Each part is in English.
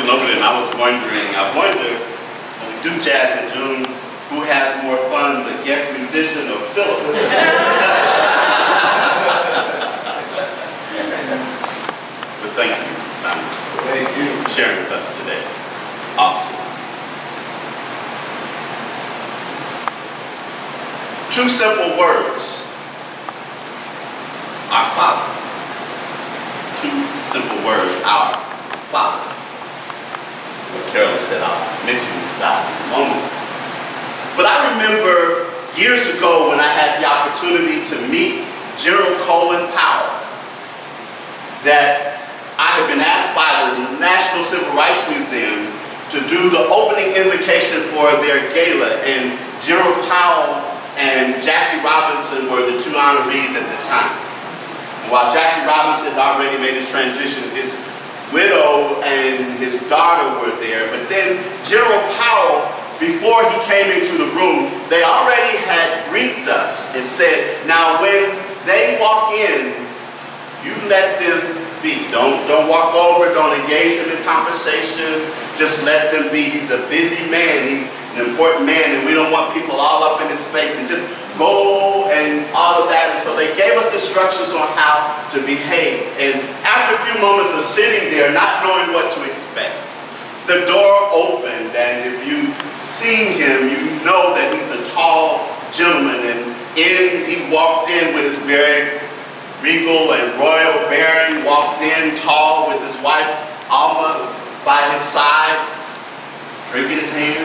over there and I was wondering, I wonder, when we do Jazz in June, who has more fun, the guest musician or Philip? But thank you. Thank you. Sharing with us today. Awesome. Two simple words. Our Father. Two simple words. Our Father. What Carolyn said, I'll mention that in a moment. But I remember years ago when I had the opportunity to meet General Colin Powell, that I had been asked by the National Civil Rights Museum to do the opening invocation for their gala, and General Powell and Jackie Robinson were the two honorees at the time. And while Jackie Robinson had already made his transition, his widow and his daughter were there, but then General Powell, before he came into the room, they already had briefed us and said, now when they walk in, you let them be. Don't walk over, don't engage them in conversation, just let them be. He's a busy man, he's an important man, and we don't want people all up in his face, and just go and all of that. And so they gave us instructions on how to behave. And after a few moments of sitting there, not knowing what to expect, the door opened, and if you've seen him, you know that he's a tall gentleman, and he walked in with his very regal and royal bearing, walked in tall with his wife Alma by his side, drinking his hand.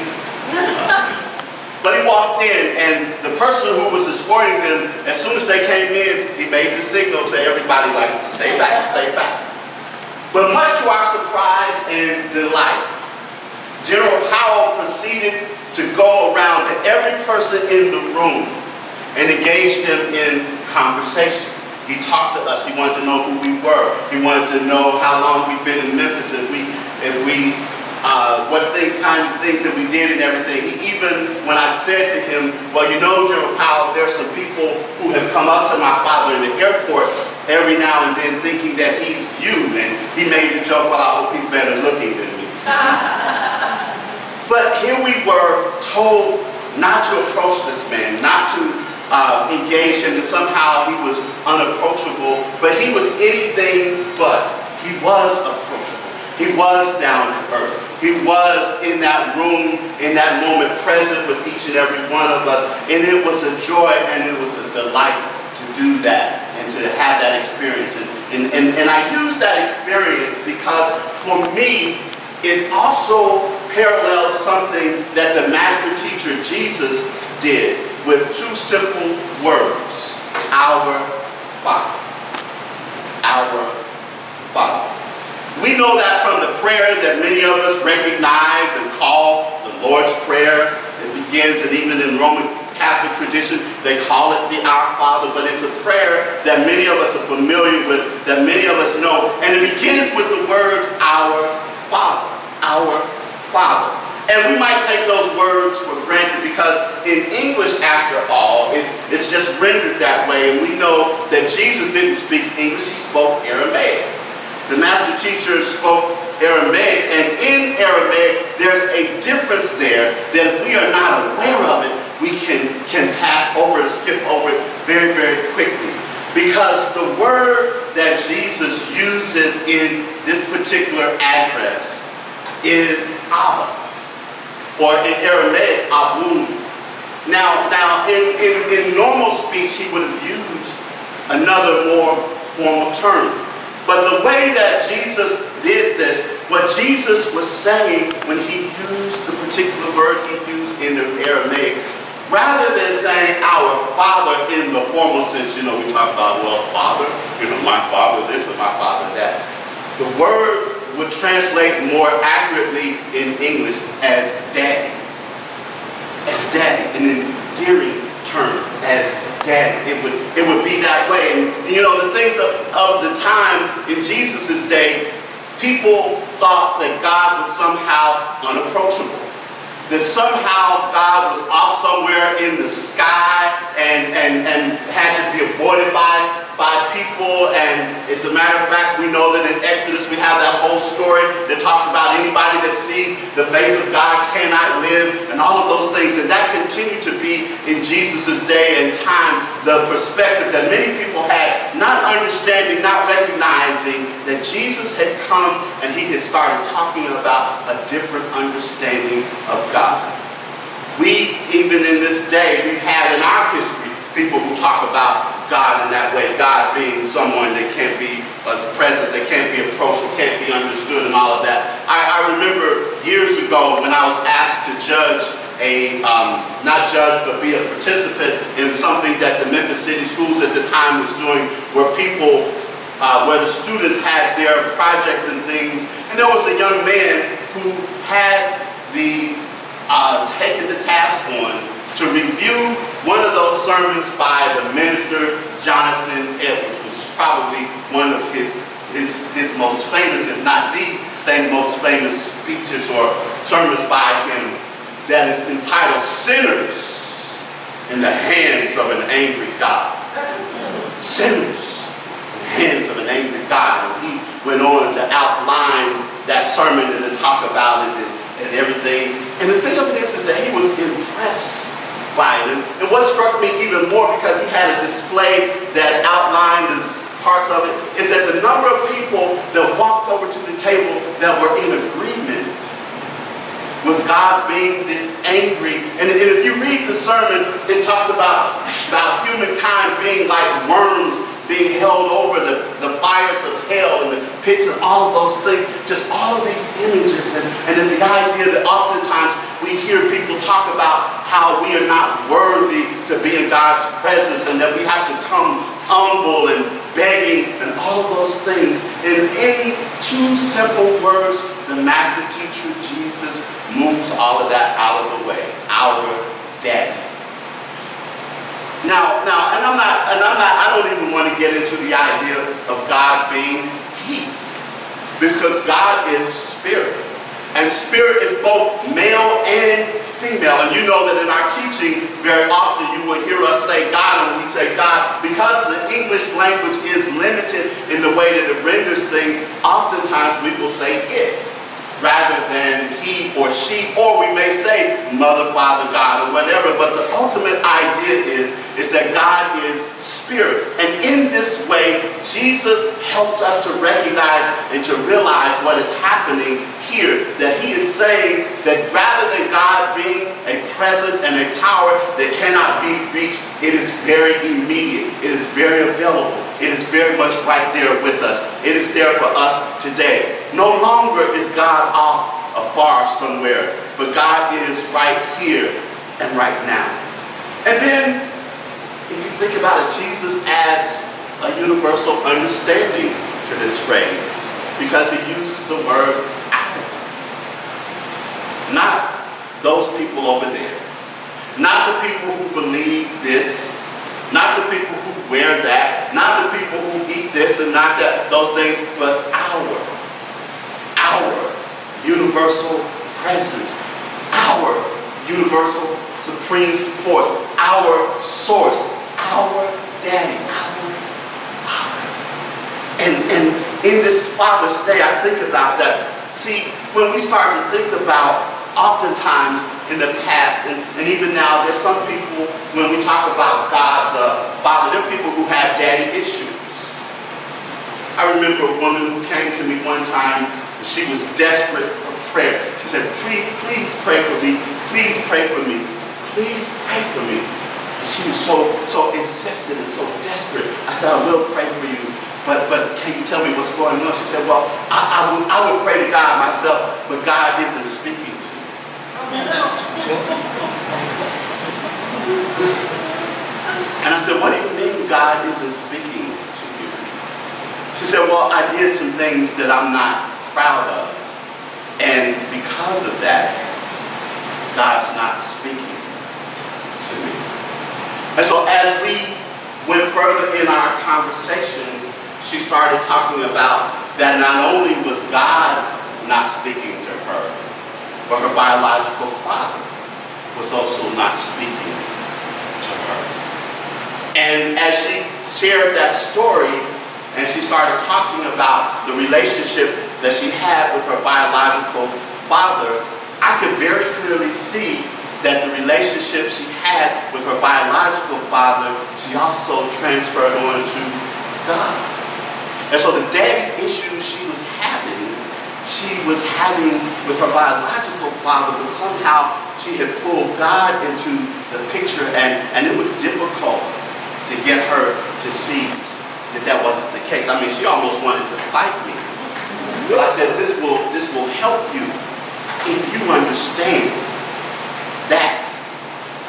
But he walked in, and the person who was escorting them, as soon as they came in, he made the signal to everybody like, stay back, stay back. But much to our surprise and delight, General Powell proceeded to go around to every person in the room and engage them in conversation. He talked to us. He wanted to know who we were. He wanted to know how long we've been in Memphis, what kind of things that we did and everything. He even, when I said to him, well, you know, General Powell, there are some people who have come up to my father in the airport every now and then thinking that he's you, and he made the joke, well, I hope he's better looking than me. But here we were told not to approach this man, not to engage him, that somehow he was unapproachable, but he was anything but. He was approachable. He was down to earth. He was in that room, in that moment, present with each and every one of us, and it was a joy and it was a delight to do that and to have that experience. And I use that experience because for me, it also parallels something that the master teacher Jesus did with two simple words: our Father. Our Father. We know that from the prayer that many of us recognize and call the Lord's Prayer. It begins, and even in Roman Catholic tradition, they call it the Our Father, but it's a prayer that many of us are familiar with, that many of us know, and it begins with the words, our Father, our Father. And we might take those words for granted because in English, after all, it's just rendered that way, and we know that Jesus didn't speak English, he spoke Aramaic. The master teacher spoke Aramaic, and in Aramaic, there's a difference there that if we are not aware of it, we can pass over it, skip over it very, very quickly. Because the word that Jesus uses in this particular address is Abba, or in Aramaic, Abun. Now in normal speech, he would have used another more formal term. But the way that Jesus did this, what Jesus was saying when he used the particular word he used in the Aramaic, rather than saying our Father in the formal sense, we talk about, well, Father, my Father this and my Father that. The word would translate more accurately in English as Daddy. As Daddy, an endearing term, as Daddy. It would be that way. And the things of the time in Jesus' day, people thought that God was somehow unapproachable. That somehow God was off somewhere in the sky and had to be avoided by by people, and as a matter of fact, we know that in Exodus we have that whole story that talks about anybody that sees the face of God cannot live, and all of those things, and that continued to be in Jesus' day and time the perspective that many people had, not understanding, not recognizing that Jesus had come and he had started talking about a different understanding of God. We, even in this day, we've had in our history people who talk about God in that way, God being someone that can't be a presence, that can't be approached, that can't be understood, and all of that. I remember years ago when I was asked to judge not judge, but be a participant in something that the Memphis City Schools at the time was doing, where where the students had their projects and things, and there was a young man who had taken the task on to review one of those sermons by the minister Jonathan Edwards, which is probably one of his most famous, if not the most famous speeches or sermons by him, that is entitled "Sinners in the Hands of an Angry God." Sinners in the hands of an angry God. And he went on to outline that sermon and to talk about it and everything. And the thing of this is that he was impressed by it. And what struck me even more, because he had a display that outlined the parts of it, is that the number of people that walked over to the table that were in agreement with God being this angry. And if you read the sermon, it talks about humankind being like worms being held over the fires of hell and the pits and all of those things, just all of these images, and then the idea that oftentimes we hear people talk about how we are not worthy to be in God's presence and that we have to come humble and begging and all of those things. And in two simple words, the master teacher Jesus moves all of that out of the way. Our Daddy. Now, I don't even want to get into the idea of God being He, because God is spirit, and spirit is both male and female. And you know that in our teaching, very often you will hear us say God, and we say God because the English language is limited in the way that it renders things. Oftentimes we will say it rather than he or she, or we may say mother, father, God, or whatever. But the ultimate idea is that God is spirit. And in this way, Jesus helps us to recognize and to realize what is happening here. That he is saying that rather than God being a presence and a power that cannot be reached, it is very immediate. It is very available. It is very much right there with us. It is there for us today. No longer is God off afar somewhere, but God is right here and right now. And then, if you think about it, Jesus adds a universal understanding to this phrase, because he uses the word our. Not those people over there. Not the people who believe this. Not the people who wear that. Not the people who eat this and not that, those things, but our universal presence. Our universal supreme force. Our source. Our Daddy. Our Father. And in this Father's Day, I think about that. See, when we start to think about, oftentimes in the past, and even now, there's some people, when we talk about God the Father, there are people who have daddy issues. I remember a woman who came to me one time, and she was desperate for prayer. She said, please pray for me. Please pray for me. Please pray for me. And she was so insistent and so desperate. I said, I will pray for you. But can you tell me what's going on? She said, well, I would pray to God myself, but God isn't speaking to me. And I said, what do you mean God isn't speaking to you? She said, well, I did some things that I'm not proud of. And because of that, God's not speaking to me. And so as we went further in our conversation, she started talking about that not only was God not speaking to her, but her biological father was also not speaking to her. And as she shared that story, and she started talking about the relationship that she had with her biological father, I could very clearly see that the relationship she had with her biological father, she also transferred on to God. And so the daddy issues she was having with her biological father, but somehow she had pulled God into the picture, and it was difficult to get her to see that wasn't the case. I mean, she almost wanted to fight me. But I said, this will help you if you understand that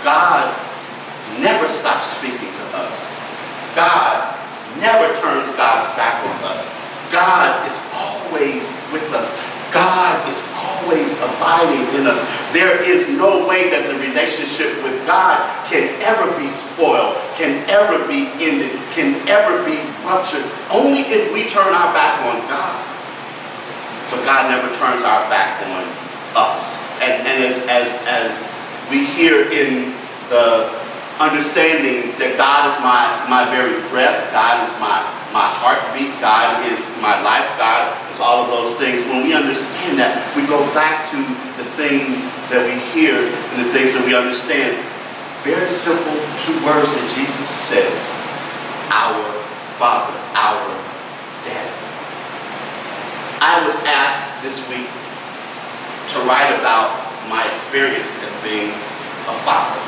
God never stops speaking to us. God never turns God's back on us. God is always with us. God is always abiding in us. There is no way that the relationship with God can ever be spoiled, can ever be ended, can ever be ruptured, only if we turn our back on God. But God never turns our back on us. And as we hear in the understanding that God is my very breath, God is my heartbeat, God is my life, God is all of those things. When we understand that, we go back to the things that we hear and the things that we understand. Very simple two words that Jesus says: our Father, our Daddy. I was asked this week to write about my experience as being a father.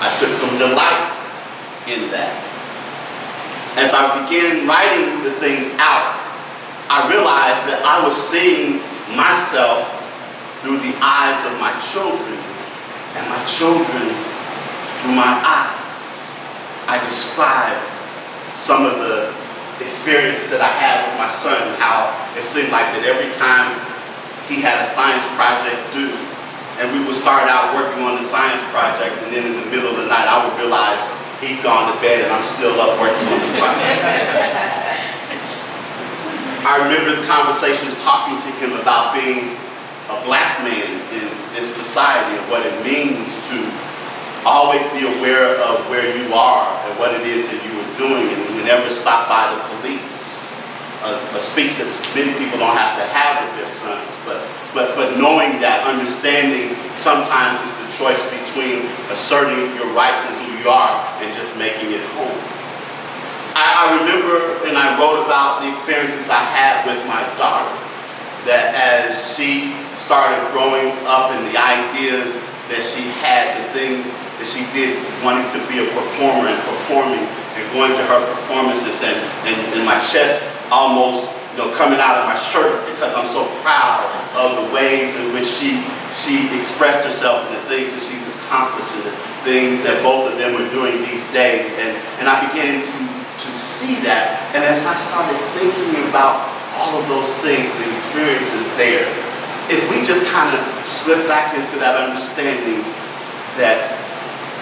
I took some delight in that. As I began writing the things out, I realized that I was seeing myself through the eyes of my children, and my children through my eyes. I described some of the experiences that I had with my son, how it seemed like that every time he had a science project due, and we would start out working on the science project, and then in the middle of the night I would realize he'd gone to bed and I'm still up working on the project. I remember the conversations talking to him about being a black man in this society, and what it means to always be aware of where you are and what it is that you are doing, and never stop by the police. A speech that many people don't have to have with their sons, but knowing that, understanding sometimes it's the choice between asserting your rights and who you are and just making it home. I remember, and I wrote about the experiences I had with my daughter, that as she started growing up and the ideas that she had, the things that she did, wanting to be a performer and performing and going to her performances, and my chest almost coming out of my shirt because I'm so proud of the ways in which she expressed herself and the things that she's accomplished and the things that both of them are doing these days. And I began to see that, and as I started thinking about all of those things, the experiences there, if we just kind of slip back into that understanding that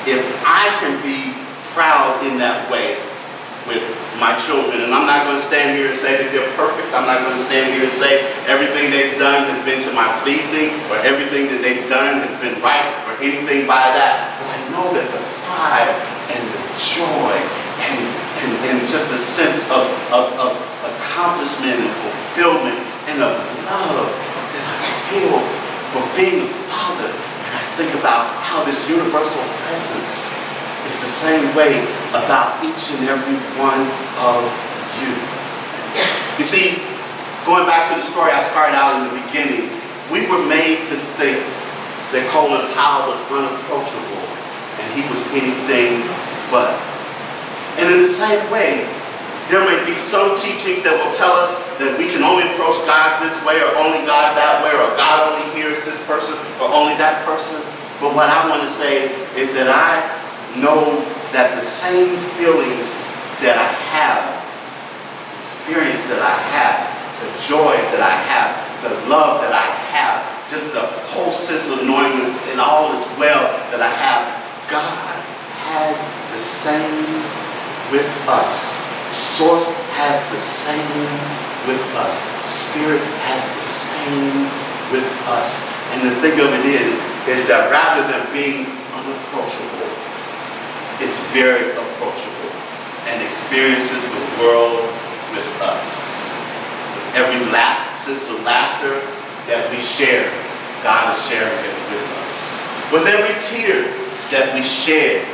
if I can be proud in that way with my children, and I'm not going to stand here and say that they're perfect. I'm not going to stand here and say everything they've done has been to my pleasing, or everything that they've done has been right, or anything by that. But I know that the pride and the joy and just a sense of accomplishment and fulfillment and of love that I feel for being a father. And I think about how this universal presence is the same way about each and every one of you. You see, going back to the story I started out in the beginning, we were made to think that Colin Powell was unapproachable and he was anything but. And in the same way, there may be some teachings that will tell us that we can only approach God this way, or only God that way, or God only hears this person, or only that person. But what I want to say is that I know that the same feelings that I have, experience that I have, the joy that I have, the love that I have, just the whole sense of knowing that all is well that I have, God has the same with us. Source has the same with us. Spirit has the same with us. And the thing of it is that rather than being unapproachable, is very approachable and experiences the world with us. With every sense of laughter that we share, God is sharing it with us. With every tear that we shed,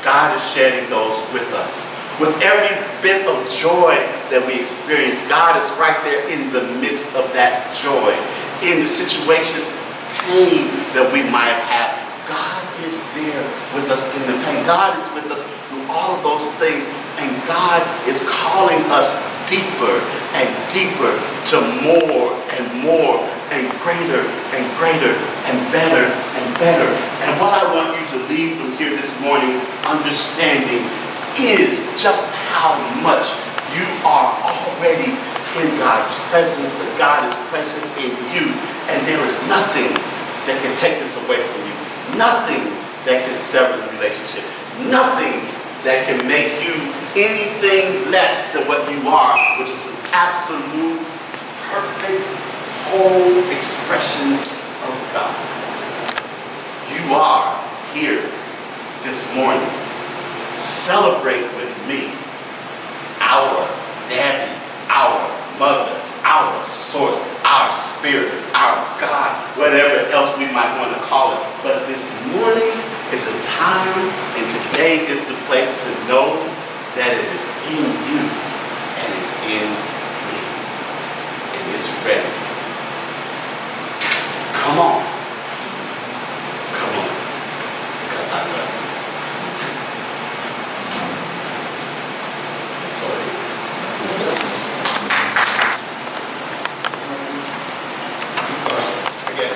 God is shedding those with us. With every bit of joy that we experience, God is right there in the midst of that joy. In the situations, pain that we might have, God is there with us in the pain. God is with us through all of those things. And God is calling us deeper and deeper to more and more and greater and greater and better and better. And what I want you to leave from here this morning understanding is just how much you are already in God's presence, and God is present in you. And there is nothing that can take this away from you. Nothing that can sever the relationship. Nothing that can make you anything less than what you are, which is an absolute, perfect, whole expression of God. You are here this morning. Celebrate with me our daddy, our mother, our source, our spirit, our God, whatever else we might want to call it. But this morning is a time, and today is the place to know that it is in you, and it's in me, and it's ready. Come on, because I love you. And so it is. I'm sorry, again.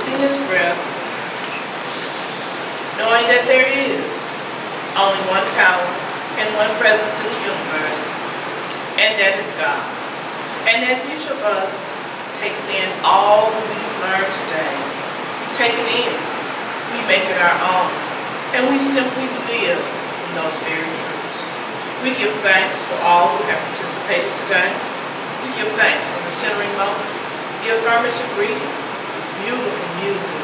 releasing his breath, knowing that there is only one power and one presence in the universe, and that is God. And as each of us takes in all that we've learned today, take it in, we make it our own, and we simply live from those very truths. We give thanks for all who have participated today. We give thanks for the centering moment, the affirmative reading, beautiful music,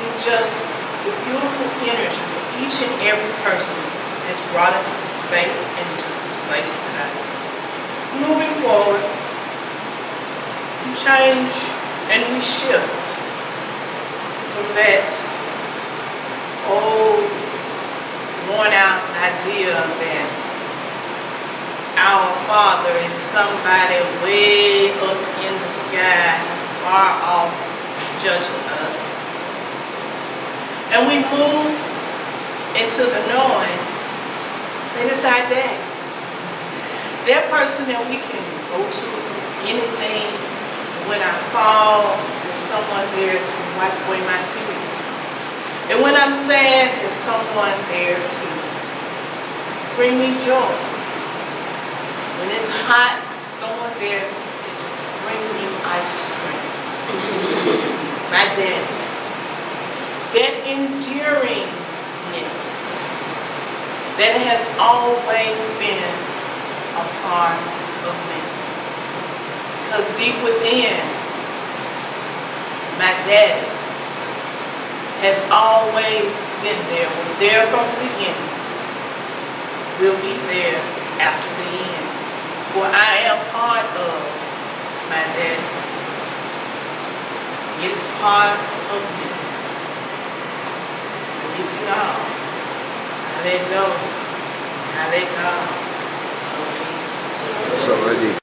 and just the beautiful energy that each and every person has brought into the space and into this place today. Moving forward, we change and we shift from that old, worn out idea that our Father is somebody way up in the sky, far off, judging us. And we move into the knowing that it's our Daddy. That person that we can go to with anything. When I fall, there's someone there to wipe away my tears. And when I'm sad, there's someone there to bring me joy. When it's hot, there's someone there to just bring me ice cream. My Daddy. That enduringness that has always been a part of me. Because deep within, my Daddy has always been there, was there from the beginning, will be there after the end. For I am part of my Daddy. It is part of me. Releasing all. I let go. I let God. So it is. So it is.